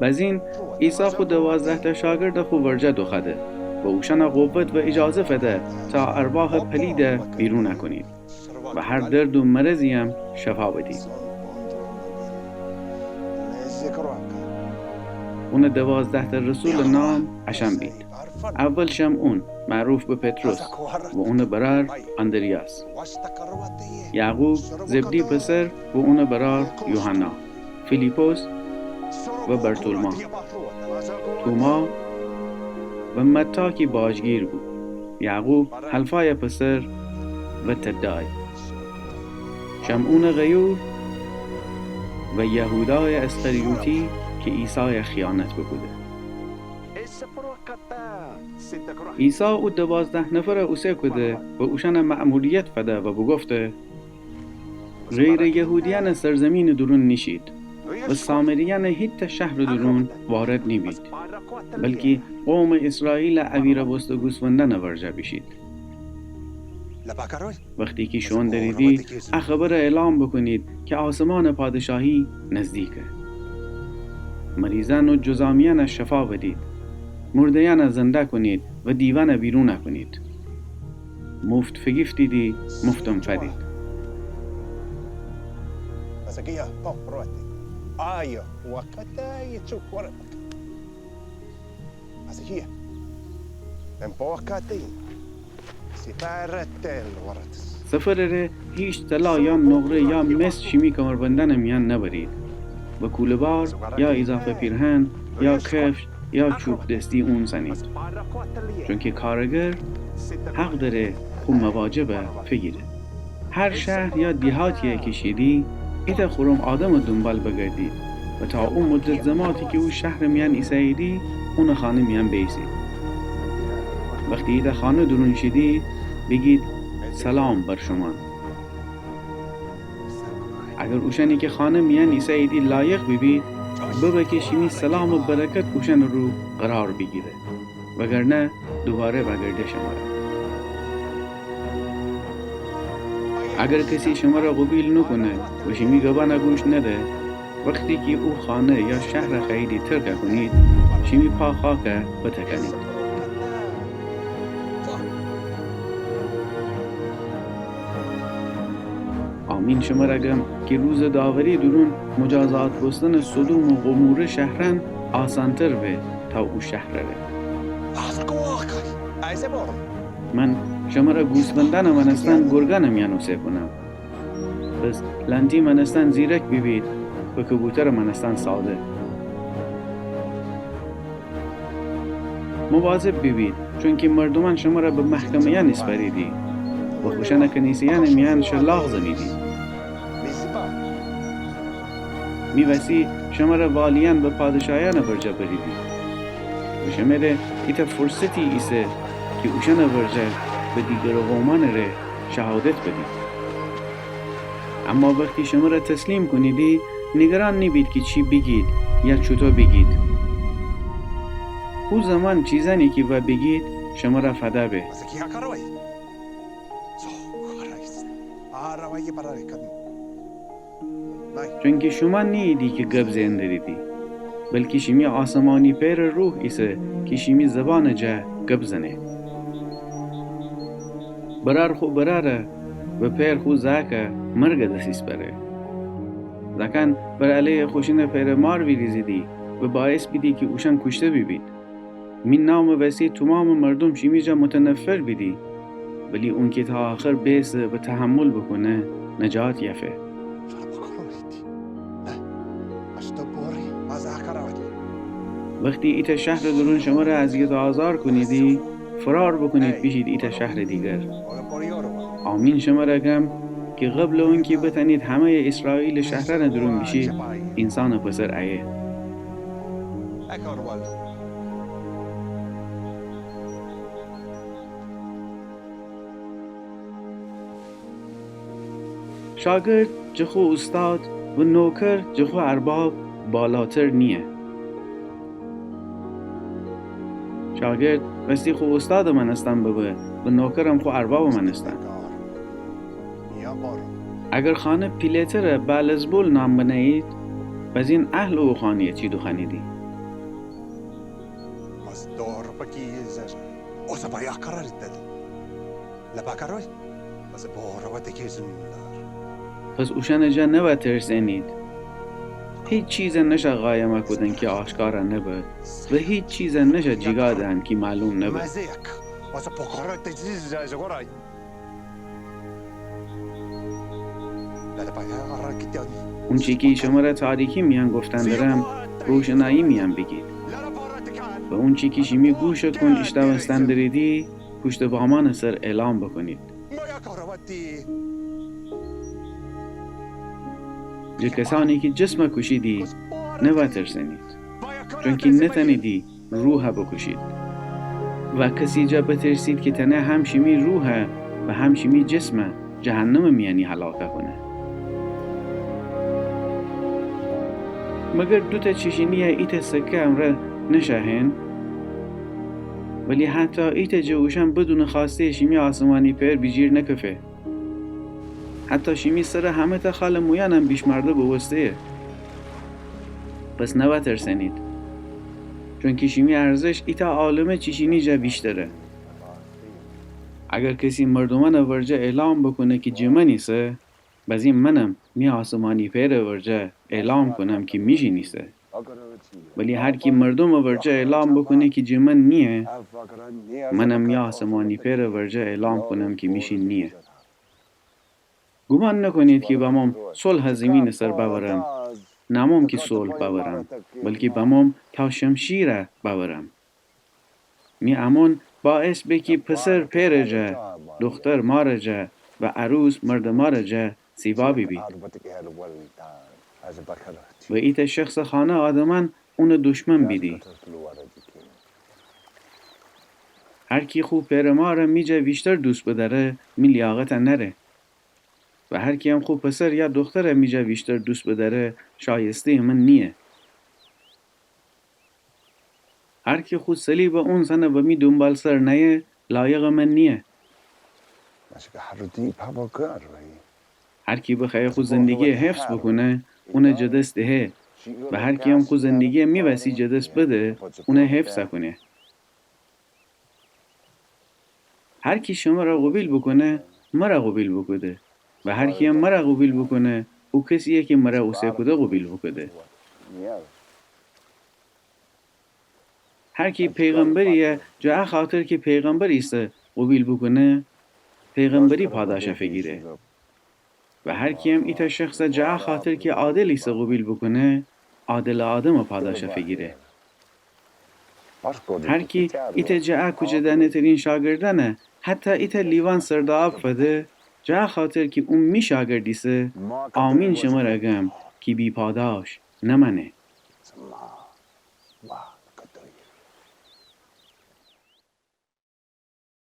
بزین عیسی خود 12 تا شاگرد خو ورجه دخده و اوشان قوت و اجازه فده تا ارواح پلیده بیرون نکنید و هر درد و مرضی هم شفا بدید. اون 12 تا رسول نام اشم بید. اول شمعون معروف به پتروس و اون برار اندریاس، یعقوب زبدی پسر و اون برار یوحنا، فیلیپوس و برتولما، توما و متی که باجگیر بود، یعقوب حلفای پسر و تدای، شمعون غیور و یهودای اسخریوتی که عیسی خیانت بکوده. عیسی او 12 نفر اوسه کده و اوشان مأموریت فده و بگفته غیر یهودیان سرزمین درون نشید و سامریان هیت شهر درون وارد نبید، بلکه قوم اسرائیل اویره بست و گوسفنده نورجه بشید. وقتی که شون دریدی خبر اعلام بکنید که آسمان پادشاهی نزدیکه. مریضان و جزامیان شفا بدید، مردیان زنده کنید و دیوان بیرون کنید. مفت فگفتیدی مفتم فدید. سفر ره هیچ طلا یا نقره یا مس شیمی کمربندن میان نبرید و کوله‌بار یا اضافه پیرهن یا کفش یا چوب دستی اون زنید، چون که کارگر حق داره خود مواجبه فگیره. هر شهر یا دیهاتی کشیدی ایتا خورم آدم دنبال بگردید و تا اون مدت زماتی که او شهر میان ایسایدی اون خانه میان بیسید. وقتی ایتا خانه درون شدی بگید سلام بر شما. اگر اوشنی که خانه میان ایسایدی لایق ببید ببکه شیمی سلام و برکت اوشن رو قرار بگیره، وگرنه دوباره بگرده شما را. اگر کسی شما را قبیل نکنه و شیمی گبانه گوش نده، وقتی که او خانه یا شهر خیلی ترک کنید شیمی پا خاکه بتکنید. آمین شما رگم که روز داوری درون مجازات بستن صدوم و غمور شهرن آسانتر به تا او شهر ره. من شما را گوسفندان منستان گرگان میانوسه کنم، بس لنتی منستان زیرک ببید و کبوتر منستان ساده. مواظب ببید چون که مردمان شما را به محکمه نسپاریدی و خوشن کنیسیان میان شلاق زنیدی. میوسی شما را والیان به پادشاهیان برجه بریدی و شما را ایتا فرصتی ایسه که اوشن برجه به دیگر قومان را شهادت بدید. اما وقتی شما را تسلیم کنیدی نگران نبید که چی بگید یا چطور بگید. او زمان چیزانی که و بگید شما را فدا به. چون که شما نیدی که گب زنده دیدی، بلکه شمی آسمانی پیر روح ایسه که شمی زبان جه گب زنه. برار خو براره و پیر خو زاکه مرگ دستیس بره. زکن بر علیه خوشین پیر مار ویریزیدی و باعث بیدی که اوشن کشته ببید. من نام وسی تمام مردم شمی جا متنفر بیدی، ولی اون که تا آخر بیسه و تحمل بکنه نجات یفه. وقتی ایتا شهر درون شما را اذیت و آزار کنیدی فرار بکنید بیشید ایتا شهر دیگر. آمین شما را گم که قبل اون که بتنید همه اسرائیل شهران درون بشید انسان پسر ایه. شاگرد جخو استاد و نوکر جخو ارباب بالاتر نیه. شاگرد وستی خو استاد من استن ببه و نوکرم خو ارباب من استن. اگر خانه پیلتر بالزبول نام بنهید بس این اهل او خانیه چی دو خانیدی؟ مصدور بكيزر وسبايا قرار الدل لبا كروي بس بورا ودكيزن پس اوشن جا نبا ترسینید. هیچ چیز نشه قایم کدن که آشکار نبه و هیچ چیز نشه جگا دهن که معلوم نبه. مزيك بس بقرار تجيز جاي لا بايا قرار كتاني اون چی که شما را تاریکی میان گفتن درم روشنایی میان بگید. و اون چی که شمی گوش کن اشتوستن دریدی پشت بامان سر اعلام بکنید. جو کسانی که جسم کشیدی نبا ترسنید چون که نتنیدی روح بکشید و کسی جا بترسید که تنه هم شمی روح و هم شمی جسم جهنم میانی هلاکه کنه. مگر دوتا چشینیه ایت سکه امره نشهن ولی حتی ایت جوشن بدون خواسته شمی آسمانی پر بجیر نکفه. حتی شمی سر همه تا خال مویانم بیشمرده بوسته. پس نبا ترسنید چون که شمی ارزش ایتا عالمه چشینی جا بیشتره. اگر کسی مردمان ورجه اعلام بکنه که جمع نیسته بز این منم می آسمانی پر ورجه اعلام کنم که میشی نیسته. ولی هر کی مردم ورجه اعلام بکنه که جمع نیه منم می آسمانی پر ورجه اعلام کنم که میشی نیه. گمان نکنید که بمام صلح زمین سر بورم. نمام که صلح بورم بلکه بمام تا شمشیره بورم. می امون باعث بکی پسر پیرجه دختر مارجه و عروس مرد مارجه سیوابی بید. و ایت شخص خانه آدمان اون دشمن بیدی. هر کی خوب پیر ماره میجه بیشتر دوست بداره می لیاقت نره. و هر کی هم خوب پسر یا دختر میجه بیشتر دوست بداره شایسته من نیه. هر کی خود صلیب اون زنه و می دنبال سر نیه لایق من نیه. هر کی بخواه خود زندگی حفظ بکنه اون جدست ده و هر کی هم خود زندگی میوسی جدست بده اون حفظ کنه. هر کی شما را قبیل بکنه مرا قبیل بکنه و هر کی هم مرا قبیل بکنه او کسیه که مرا اوسه کده قبیل بکنه. هر کی پیغمبریه جا خاطر که پیغمبر ایست قبیل بکنه پیغمبری پاداش فگیره. و هر کی هم ایتا شخص جا خاطر که عادل ایست قبیل بکنه عادل آدم پاداش فگیره. هر کی ایتا جا کجدنه ترین شاگردنه حتی ایتا لیوان سرداب فده جا خاطر که اون می شاگردیسه آمین شما رگم که بی پاداش نمنه.